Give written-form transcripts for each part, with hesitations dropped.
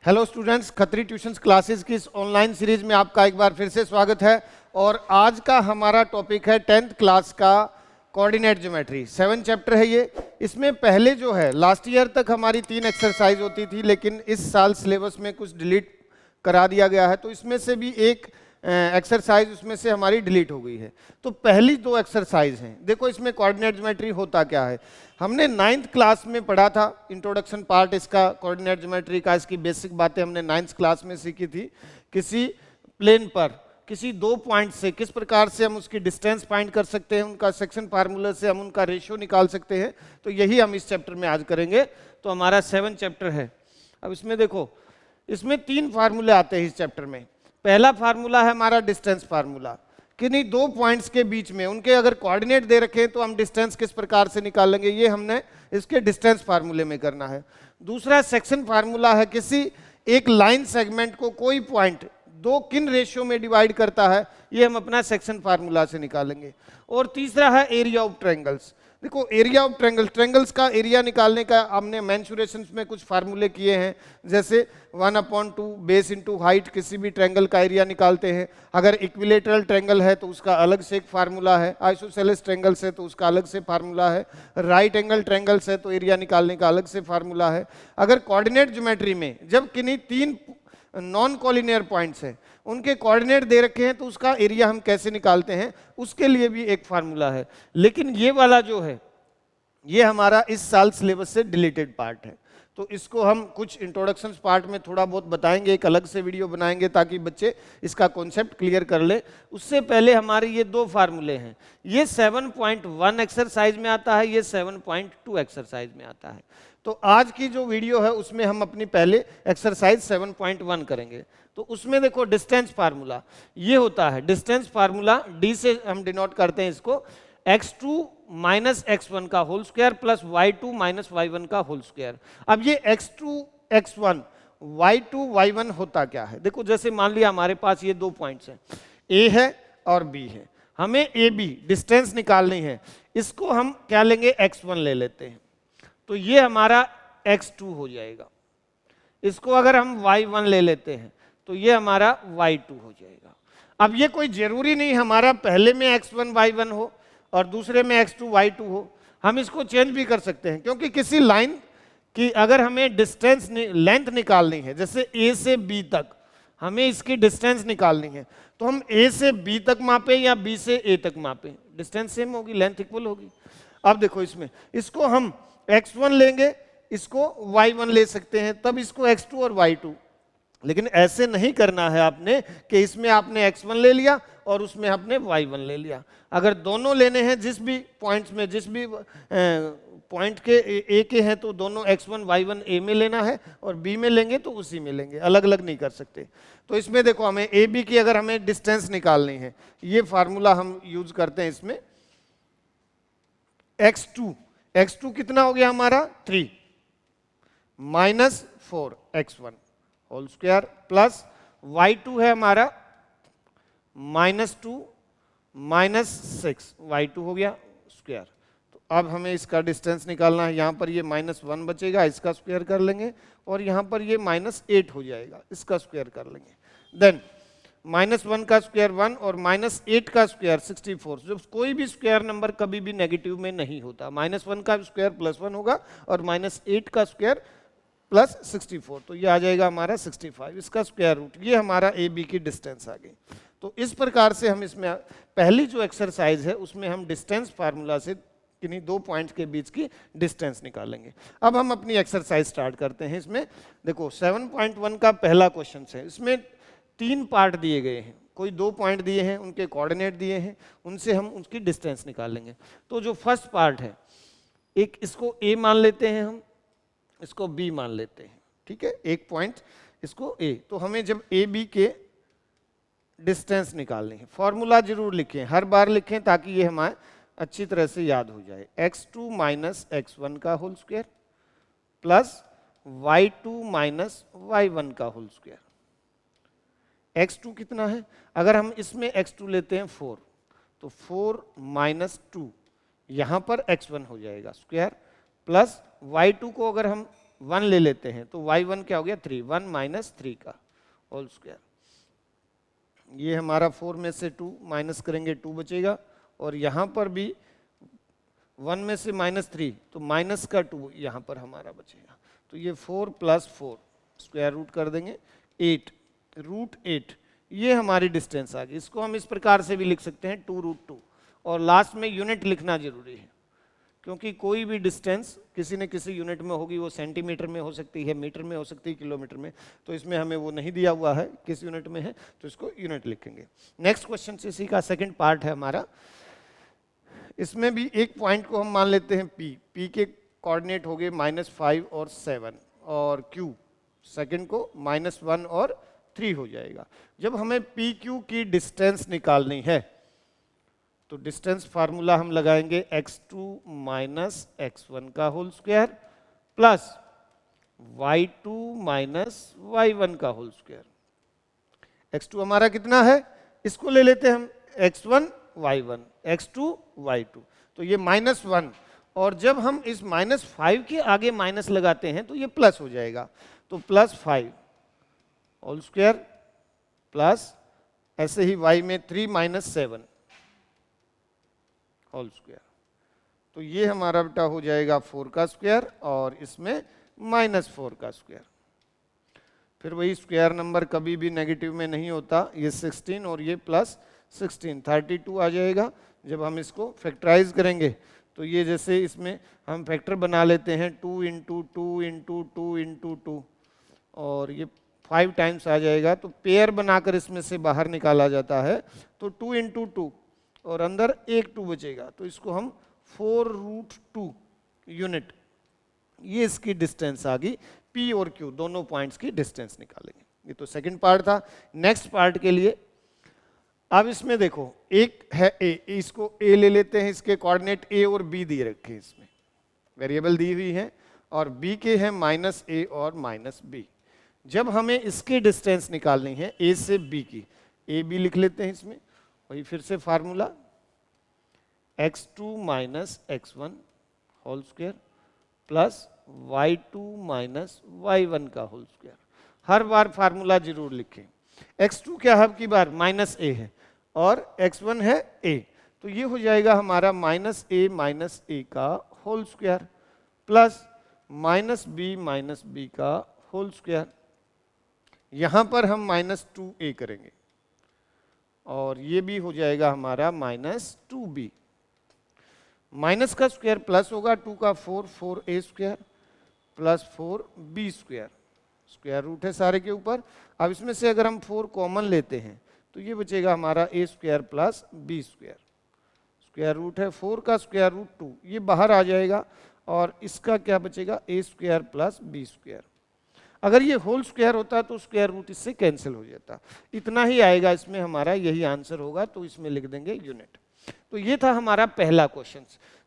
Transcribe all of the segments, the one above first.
Hello students, Khatri tuitions classes की इस online series में आपका एक बार फिर से स्वागत है। और आज का हमारा टॉपिक है 10th क्लास का कोऑर्डिनेट ज्योमेट्री। 7 चैप्टर है ये। इसमें पहले जो है लास्ट ईयर तक हमारी 3 एक्सरसाइज होती थी, लेकिन इस साल सिलेबस में कुछ डिलीट करा दिया गया है, तो इसमें से भी एक एक्सरसाइज उसमें से हमारी डिलीट हो गई है। तो पहली 2 एक्सरसाइज हैं। देखो इसमें कोऑर्डिनेट ज्योमेट्री होता क्या है। हमने 9th क्लास में पढ़ा था, इंट्रोडक्शन पार्ट इसका कोऑर्डिनेट ज्योमेट्री का, इसकी बेसिक बातें हमने 9th क्लास में सीखी थी। किसी प्लेन पर किसी 2 पॉइंट से किस प्रकार से हम उसकी डिस्टेंस फाइंड कर सकते हैं, उनका सेक्शन फार्मूला से हम उनका रेशियो निकाल सकते हैं। तो यही हम इस चैप्टर में आज करेंगे। तो हमारा 7 चैप्टर है। अब इसमें देखो, इसमें 3 फार्मूले आते हैं इस चैप्टर में। पहला फार्मूला है हमारा डिस्टेंस फार्मूला। किन्हीं 2 पॉइंट्स के बीच में उनके अगर कोऑर्डिनेट दे रखे तो हम डिस्टेंस किस प्रकार से निकालेंगे, ये हमने इसके डिस्टेंस फार्मूले में करना है। दूसरा सेक्शन फार्मूला है, किसी एक लाइन सेगमेंट को कोई पॉइंट 2 किन रेशियो में डिवाइड करता है, ये हम अपना सेक्शन फार्मूला से निकालेंगे। और तीसरा है एरिया ऑफ ट्रायंगल्स। देखो एरिया ऑफ ट्रायंगल्स का एरिया निकालने का हमने मेंसुरेशंस में कुछ फार्मूले किए हैं, जैसे 1/2 बेस इंटू हाइट किसी भी ट्रायंगल का एरिया निकालते हैं। अगर इक्विलेटरल ट्रायंगल है तो उसका अलग से एक फार्मूला है, आइसोसेलेस ट्रायंगल्स है तो उसका अलग से फार्मूला है, राइट एंगल ट्रायंगल्स है तो एरिया निकालने का अलग से फार्मूला है। अगर कोऑर्डिनेट ज्योमेट्री में जब किन्हीं 3 नॉन कॉलिनियर पॉइंट्स हैं, उनके कोऑर्डिनेट दे रखे हैं, तो उसका एरिया हम कैसे निकालते हैं, उसके लिए भी एक फार्मूला है। लेकिन ये वाला जो है, ये हमारा इस साल सिलेबस से डिलीटेड पार्ट है। तो इसको हम कुछ इंट्रोडक्शन पार्ट में थोड़ा बहुत बताएंगे, एक अलग से वीडियो बनाएंगे ताकि बच्चे इसका कॉन्सेप्ट क्लियर कर ले। उससे पहले हमारे ये 2 फार्मूले हैं। ये 7.1 एक्सरसाइज में आता है, ये 7.2 एक्सरसाइज में आता है। तो आज की जो वीडियो है उसमें हम अपनी पहले एक्सरसाइज 7.1 करेंगे। तो उसमें देखो डिस्टेंस फार्मूला ये होता है। डिस्टेंस फार्मूला डी से हम डिनोट करते हैं इसको, x2 माइनस x1 का whole square plus y2 minus y1 का होल स्क्वायर। अब ये x2 x1 y2 y1 होता क्या है। देखो जैसे मान लिया हमारे पास ये 2 पॉइंट्स हैं, a है और b है। हमें ए बी डिस्टेंस निकालनी है। इसको हम क्या लेंगे, x1 ले लेते हैं, तो ये हमारा x2 हो जाएगा। इसको अगर हम y1 ले लेते हैं तो ये हमारा y2 हो जाएगा। अब ये कोई जरूरी नहीं हमारा पहले में x1 y1 हो और दूसरे में x2 y2 हो। हम इसको चेंज भी कर सकते हैं, क्योंकि किसी लाइन की अगर हमें डिस्टेंस लेंथ निकालनी है, जैसे a से b तक हमें इसकी डिस्टेंस निकालनी है, तो हम a से b तक मापें या b से a तक मापें, डिस्टेंस सेम होगी, लेंथ इक्वल होगी। अब देखो इसमें इसको हम x1 लेंगे, इसको y1 ले सकते हैं, तब इसको x2 और y2। लेकिन ऐसे नहीं करना है आपने कि इसमें आपने x1 ले लिया और उसमें आपने y1 ले लिया। अगर दोनों लेने हैं जिस भी पॉइंट्स में, जिस भी पॉइंट के a के हैं, तो दोनों x1 y1 a में लेना है, और b में लेंगे तो उसी में लेंगे, अलग अलग नहीं कर सकते। तो इसमें देखो हमें a b की अगर हमें डिस्टेंस निकालनी है, ये फार्मूला हम यूज करते हैं इसमें। x2 कितना हो गया हमारा 3 minus 4 x1 whole square plus y2 है हमारा -2 माइनस 6 y2 हो गया स्क्वायर। तो अब हमें इसका डिस्टेंस निकालना है। यहाँ पर ये -1 बचेगा, इसका स्क्वायर कर लेंगे, और यहाँ पर ये -8 हो जाएगा, इसका स्क्वायर कर लेंगे। देन -1 का स्क्वायर 1 और -8 का स्क्वायर 64। जब कोई भी स्क्वायर नंबर कभी भी नेगेटिव में नहीं होता, -1 का स्क्वायर +1 होगा और -8 का स्क्वायर प्लस 64, तो ये आ जाएगा हमारा 65, इसका स्क्वायर रूट। ये हमारा ए बी की डिस्टेंस आ गई। तो इस प्रकार से हम इसमें पहली जो एक्सरसाइज है उसमें हम डिस्टेंस फार्मूला से किन्हीं 2 पॉइंट्स के बीच की डिस्टेंस निकालेंगे। अब हम अपनी एक्सरसाइज स्टार्ट करते हैं। इसमें देखो 7.1 का पहला क्वेश्चन है। इसमें 3 पार्ट दिए गए हैं, कोई 2 पॉइंट दिए हैं, उनके कोऑर्डिनेट दिए हैं, उनसे हम उसकी डिस्टेंस निकालेंगे। तो जो फर्स्ट पार्ट है, एक इसको a मान लेते हैं, हम इसको b मान लेते हैं, ठीक है, एक पॉइंट इसको a। तो हमें जब a b के डिस्टेंस निकालनी है, फॉर्मूला जरूर लिखें, हर बार लिखें ताकि ये हमारे अच्छी तरह से याद हो जाए। x2 माइनस x1 का whole square plus y2 minus y1 का होल स्क्वायर। x2 कितना है, अगर हम इसमें x2 लेते हैं 4, तो 4 माइनस 2 यहाँ पर x1 हो जाएगा स्क्वायर, प्लस y2 को अगर हम 1 ले लेते हैं तो y1 क्या हो गया 3, 1 माइनस 3 का होल स्क्वायर। ये हमारा 4 में से 2 माइनस करेंगे 2 बचेगा, और यहाँ पर भी 1 में से -3 तो माइनस का 2 यहाँ पर हमारा बचेगा। तो ये 4 + 4 स्क्वायर रूट कर देंगे 8 √8, ये हमारी डिस्टेंस आ गई। इसको हम इस प्रकार से भी लिख सकते हैं 2√2, और लास्ट में यूनिट लिखना जरूरी है, क्योंकि कोई भी डिस्टेंस किसी न किसी यूनिट में होगी, वो सेंटीमीटर में हो सकती है, मीटर में हो सकती है, किलोमीटर में, तो इसमें हमें वो नहीं दिया हुआ है किस यूनिट में है, तो इसको यूनिट लिखेंगे। नेक्स्ट क्वेश्चन से इसी का सेकंड पार्ट है हमारा। इसमें भी एक पॉइंट को हम मान लेते हैं P के कोऑर्डिनेट हो गए -5 और 7, और Q सेकंड को -1 और 3 हो जाएगा। जब हमें PQ की डिस्टेंस निकालनी है तो डिस्टेंस फार्मूला हम लगाएंगे x2 - x1 का whole square plus y2 - y1 का होल स्क्वायर। x2 हमारा कितना है, इसको ले लेते हैं हम x1 y1, x2 y2, तो ये -1, और जब हम इस -5 के आगे माइनस लगाते हैं तो ये प्लस हो जाएगा, तो +5 होल स्क्वायर प्लस ऐसे ही y में 3 - 7 होल स्क्वायर। तो ये हमारा बेटा हो जाएगा 4 का स्क्वायर, और इसमें -4 का स्क्वायर। फिर वही स्क्वायर नंबर कभी भी नेगेटिव में नहीं होता, ये 16 और ये +16 32 आ जाएगा। जब हम इसको फैक्टराइज करेंगे तो ये जैसे इसमें हम फैक्टर बना लेते हैं 2 × 2 × 2 × 2, और ये 5 टाइम्स आ जाएगा, तो पेयर बनाकर इसमें से बाहर निकाला जाता है, तो 2 × 2 और अंदर एक 2 बचेगा, तो इसको हम 4√2 यूनिट, ये इसकी डिस्टेंस आ गई। P और Q दोनों पॉइंट्स की डिस्टेंस निकालेंगे। ये तो सेकंड पार्ट था। नेक्स्ट पार्ट के लिए अब इसमें देखो, एक है A, इसको A ले लेते हैं, इसके कोऑर्डिनेट A और B दिए रखे हैं, इसमें वेरिएबल दी हुई है, और B के हैं -A और -B। जब हमें इसकी डिस्टेंस निकालनी है A से B की, AB लिख लेते हैं इसमें, वही फिर से formula x2 - x1 whole square plus y2 - y1 का होल स्क्वायर। हर बार फार्मूला जरूर लिखें। x2 क्या है, अब की बार -a है, और x1 है a, तो ये हो जाएगा हमारा -a का होल स्क्वायर प्लस -b का होल स्क्वायर। यहां पर हम -2a करेंगे, और ये भी हो जाएगा हमारा -2b। माइनस का स्क्वायर प्लस होगा, 2 का 4, 4a square plus 4b square, square root है सारे के ऊपर। अब इसमें से अगर हम 4 कॉमन लेते हैं तो ये बचेगा हमारा a square plus b square, square root है 4 का स्क्वायर रूट 2, ये बाहर आ जाएगा, और इसका क्या बचेगा a square plus b square. अगर ये होल स्क्वायर होता तो स्क्वायर रूट इससे कैंसिल हो जाता। इतना ही आएगा इसमें, हमारा यही आंसर होगा, तो इसमें लिख देंगे यूनिट। तो ये था हमारा पहला क्वेश्चन।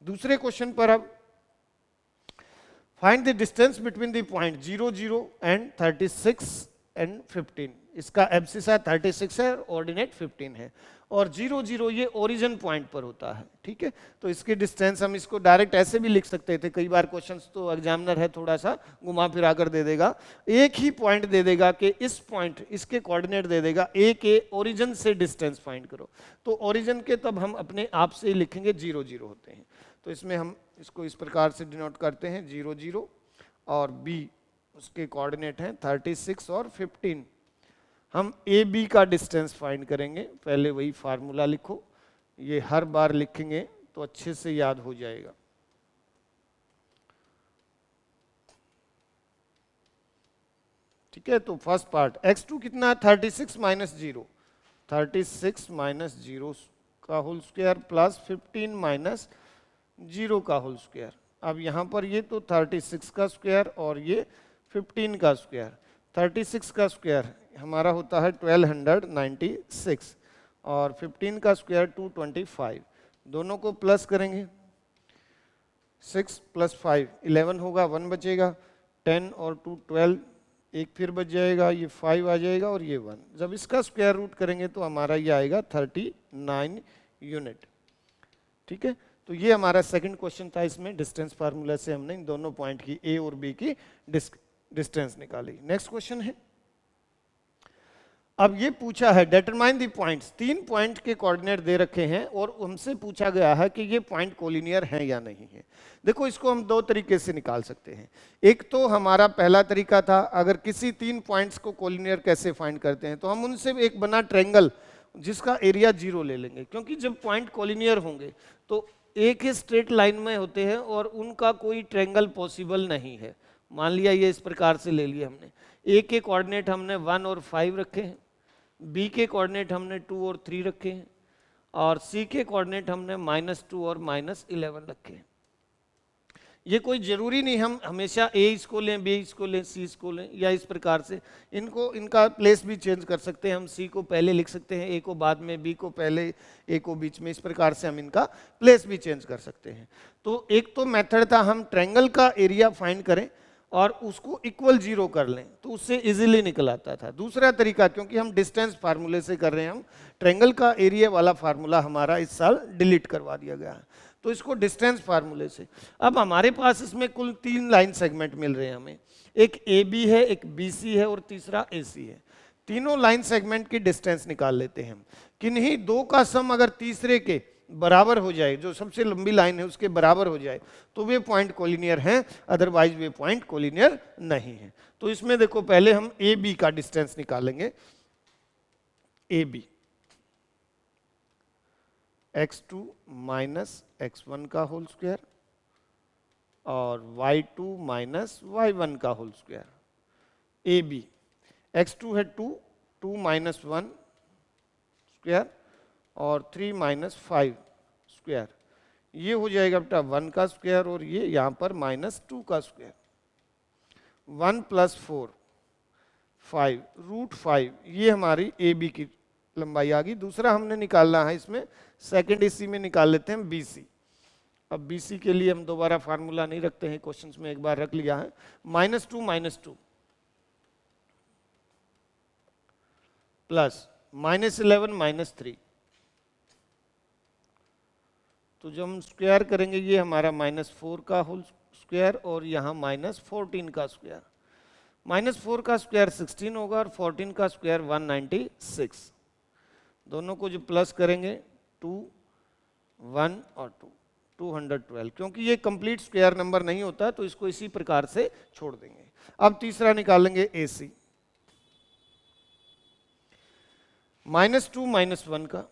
दूसरे क्वेश्चन पर अब find the distance between the point 0 0 and 36 and 15। इसका एब्सिसा 36 है, ऑर्डिनेट 15 है, और 0 0 ये ओरिजिन पॉइंट पर होता है, ठीक है। तो इसकी डिस्टेंस हम इसको डायरेक्ट ऐसे भी लिख सकते थे, कई बार क्वेश्चंस तो एग्जामिनर है थोड़ा सा घुमा फिरा कर दे देगा, एक ही पॉइंट दे देगा कि इस पॉइंट, इसके कोऑर्डिनेट दे देगा, ए के ओरिजिन से डिस्टेंस फाइंड करो, तो ओरिजिन के तब हम अपने आप से लिखेंगे 0 0 होते हैं। तो इसमें हम इसको इस प्रकार से डिनोट करते हैं 0 0, और b उसके कोऑर्डिनेट हैं 36 और 15। हम ए बी का डिस्टेंस फाइंड करेंगे, पहले वही फार्मूला लिखो, ये हर बार लिखेंगे तो अच्छे से याद हो जाएगा। ठीक है, तो फर्स्ट पार्ट x2 कितना है 36 - 0, 36 - 0 का होल स्क्वायर प्लस 15 - 0 का होल स्क्वायर। अब यहाँ पर ये तो 36 का स्क्वायर और ये 15 का स्क्वायर। 36 का स्क्वायर हमारा होता है 1296, और 15 का स्क्वायर 225, दोनों को प्लस करेंगे, 6 + 5 11 होगा, 1 बचेगा, 10 और 2 12, एक फिर बच जाएगा, ये 5 आ जाएगा, और ये 1। जब इसका स्क्वायर रूट करेंगे तो हमारा ये आएगा 39 यूनिट। ठीक है, तो ये हमारा सेकंड क्वेश्चन था, इसमें डिस्टेंस फार्मूला से हमने इन दोनों पॉइंट की ए और बी की डिस्टेंस निकाली। नेक्स्ट क्वेश्चन है, अब ये पूछा है डिटरमाइन द पॉइंट्स, 3 पॉइंट के कोऑर्डिनेट दे रखे हैं और हमसे पूछा गया है कि ये पॉइंट कोलिनियर हैं या नहीं है। देखो इसको हम 2 तरीके से निकाल सकते हैं। एक तो हमारा पहला तरीका था, अगर किसी 3 पॉइंट्स को कोलिनियर कैसे फाइंड करते हैं, तो हम उनसे एक बना ट्रायंगल जिसका एरिया 0 ले लेंगे, क्योंकि जब पॉइंट कोलिनियर होंगे तो एक ही स्ट्रेट लाइन में होते हैं और उनका कोई ट्रायंगल पॉसिबल नहीं है। मान लिया ये इस प्रकार से ले लिया हमने, ए के कोऑर्डिनेट हमने 1 और 5 रखे हैं, बी के कोऑर्डिनेट हमने 2 और 3 रखे हैं, और सी के कोऑर्डिनेट हमने -2 और -11 रखे हैं। ये कोई जरूरी नहीं हम हमेशा ए इसको लें, बी इसको लें, सी इसको लें, या इस प्रकार से इनको इनका प्लेस भी चेंज कर सकते हैं। हम सी को पहले लिख सकते हैं, ए को बाद में, बी को पहले, ए को बीच में, इस प्रकार से हम इनका प्लेस भी चेंज कर सकते हैं। तो एक तो मेथड था हम ट्रायंगल का एरिया फाइंड करें और उसको इक्वल 0 कर लें, तो उससे इजीली निकल आता था। दूसरा तरीका, क्योंकि हम डिस्टेंस फार्मूले से कर रहे हैं, हम ट्रायंगल का एरिया वाला फार्मूला हमारा इस साल डिलीट करवा दिया गया है, तो इसको डिस्टेंस फार्मूले से। अब हमारे पास इसमें कुल 3 लाइन सेगमेंट मिल रहे हैं हमें, एक ए बी है, एक बी सी है और तीसरा ए सी है। तीनों लाइन सेगमेंट की डिस्टेंस निकाल लेते हैं हम। किन्हीं 2 का सम अगर तीसरे के बराबर हो जाए, जो सबसे लंबी लाइन है उसके बराबर हो जाए, तो वे पॉइंट कोलिनियर हैं, अदरवाइज वे पॉइंट कोलिनियर नहीं है। तो इसमें देखो पहले हम ए बी का डिस्टेंस निकालेंगे। A B x2 minus x1 का होल स्क्वायर और y2 माइनस y1 का whole square. A B x2 है 2, 2 माइनस 1 स्क्वायर और 3 माइनस 5 स्क्वायर, ये हो जाएगा बेटा 1 का स्क्वायर, और ये यहाँ पर -2 का स्क्वायर। 1 + 4 5 √5, ये हमारी ए बी की लंबाई आ गई। दूसरा हमने निकालना है इसमें, सेकंड इसी में निकाल लेते हैं बी सी। अब बी सी के लिए हम दोबारा फार्मूला नहीं रखते हैं, क्वेश्चंस में एक बार रख लिया है। -2 -2 प्लस -11 -3, तो जब हम स्क्वायर करेंगे ये हमारा -4 का होल स्क्वायर और यहाँ -14 का स्क्वायर। -4 का स्क्वायर 16 होगा और 14 का स्क्वायर 196। दोनों को जो प्लस करेंगे 2 1 और 2 212, क्योंकि ये कंप्लीट स्क्वायर नंबर नहीं होता तो इसको इसी प्रकार से छोड़ देंगे। अब तीसरा निकालेंगे ए सी, -2 -1 का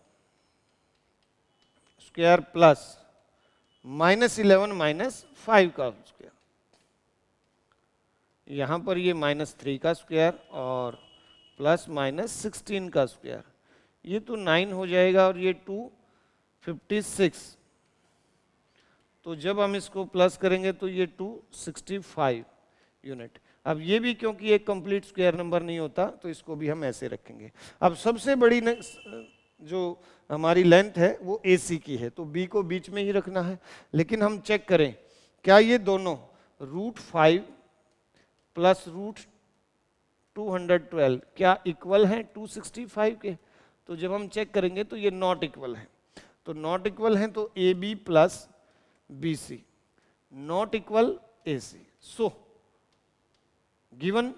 स्क्वायर प्लस -11 -5 का स्क्वायर। यहाँ पर ये -3 का स्क्वायर और प्लस -16 का स्क्वायर, ये तो 9 हो जाएगा और ये 256। तो जब हम इसको प्लस करेंगे तो ये 265 यूनिट। अब ये भी क्योंकि एक कंप्लीट स्क्वायर नंबर नहीं होता तो इसको भी हम ऐसे रखेंगे। अब सबसे बड़ी जो हमारी लेंथ है वो ए सी की है, तो बी को बीच में ही रखना है। लेकिन हम चेक करें क्या ये दोनों √5 प्लस √212 क्या इक्वल हैं 265 के? तो जब हम चेक करेंगे तो ये नॉट इक्वल है। तो नॉट इक्वल हैं तो A B plus B C not equal A C. So given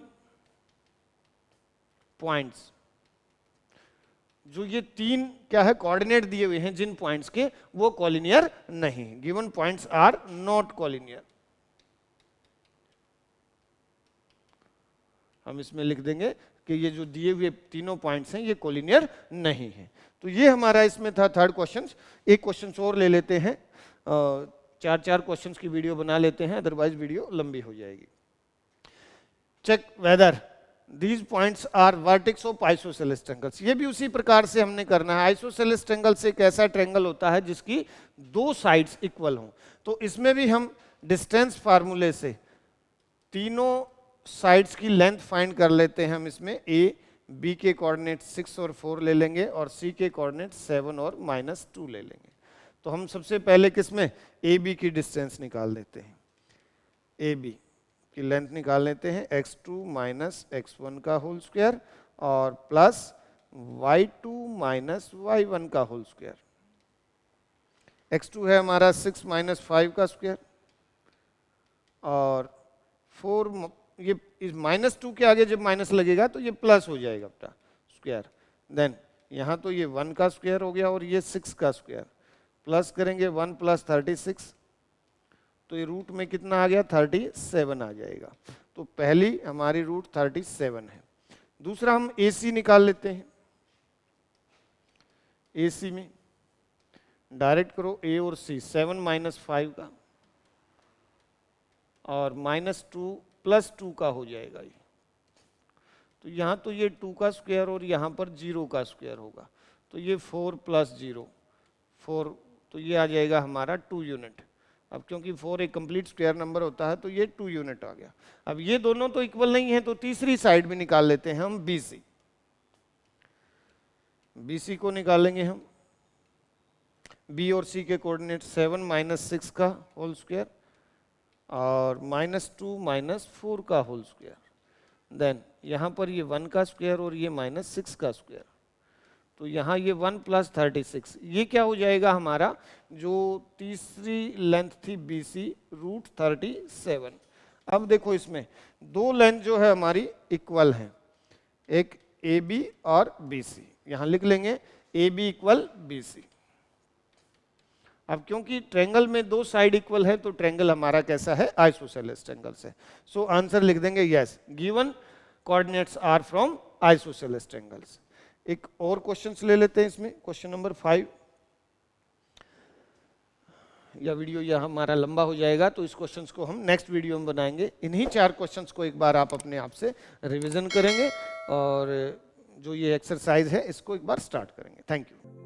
points, जो ये 3 क्या है कोऑर्डिनेट दिए हुए हैं जिन पॉइंट्स के, वो कोलिनियर नहीं। Given points are not collinear. हम इसमें लिख देंगे कि ये जो दिए हुए तीनों पॉइंट्स हैं ये कोलिनियर नहीं है। तो ये हमारा इसमें था थर्ड क्वेश्चन। एक क्वेश्चन और ले लेते हैं, 4 क्वेश्चंस की वीडियो बना लेते हैं, अदरवाइज वीडियो लंबी हो जाएगी। Check whether these points are vertex of isosceles triangles. ये भी उसी प्रकार से हमने करना है। आइसोसेलेस ट्रायंगल से एक ऐसा ट्रायंगल होता है जिसकी 2 साइड्स इक्वल हों। तो इसमें भी हम डिस्टेंस फार्मूले से तीनों साइड्स की लेंथ फाइंड कर लेते हैं। हम इसमें ए बी के कोऑर्डिनेट 6 और 4 ले लेंगे और सी के कोऑर्डिनेट 7 और -2 ले लेंगे। तो हम सबसे पहले किसमें ए बी की डिस्टेंस निकाल लेते हैं। ए बी की लेंथ निकाल लेते हैं, x2 माइनस x1 का होल स्क्वायर और प्लस y2 माइनस y1 का होल स्क्वायर। x2 है हमारा 6 माइनस 5 का स्क्वायर, और 4 ये इस -2 के आगे जब माइनस लगेगा तो ये प्लस हो जाएगा अपना स्क्वायर। देन यहाँ तो ये 1 का स्क्वायर हो गया और ये 6 का स्क्वायर, प्लस करेंगे 1 प्लस 36, तो ये रूट में कितना आ गया 37 आ जाएगा। तो पहली हमारी रूट 37 है। दूसरा हम AC निकाल लेते हैं। AC में डायरेक्ट करो A और C, 7 माइनस 5 का और -2 प्लस 2 का हो जाएगा ये। तो यहाँ तो ये 2 का स्क्वायर और यहाँ पर 0 का स्क्वायर होगा, तो ये 4 प्लस 0 4, तो ये आ जाएगा हमारा 2 यूनिट। अब क्योंकि 4 एक कंप्लीट स्क्वायर नंबर होता है तो ये 2 यूनिट आ गया। अब ये दोनों तो इक्वल नहीं है, तो तीसरी साइड भी निकाल लेते हैं हम BC। BC को निकालेंगे हम। B और C के कोऑर्डिनेट 7 माइनस 6 का होल स्क्वायर और -2 माइनस 4 का होल स्क्वायर। देन यहाँ पर ये 1 का स्क्वायर और ये -6 का स्क्वायर, तो यहाँ ये 1 प्लस 36, ये क्या हो जाएगा हमारा जो तीसरी लेंथ थी BC, रूट 37। अब देखो इसमें दो लेंथ जो है हमारी इक्वल हैं, एक AB और BC, यहाँ लिख लेंगे AB इक्वल BC। अब क्योंकि ट्रायंगल में दो साइड इक्वल है तो ट्रायंगल हमारा कैसा है, आइसोसेलेस ट्रायंगल से। सो आंसर लिख देंगे yes, given coordinates are from isosceles triangles. एक और क्वेश्चंस ले लेते हैं इसमें, क्वेश्चन नंबर 5। या वीडियो यह हमारा लंबा हो जाएगा तो इस क्वेश्चंस को हम नेक्स्ट वीडियो में बनाएंगे। इन्हीं 4 क्वेश्चंस को एक बार आप अपने आप से रिवीजन करेंगे और जो ये एक्सरसाइज है इसको एक बार स्टार्ट करेंगे। Thank you.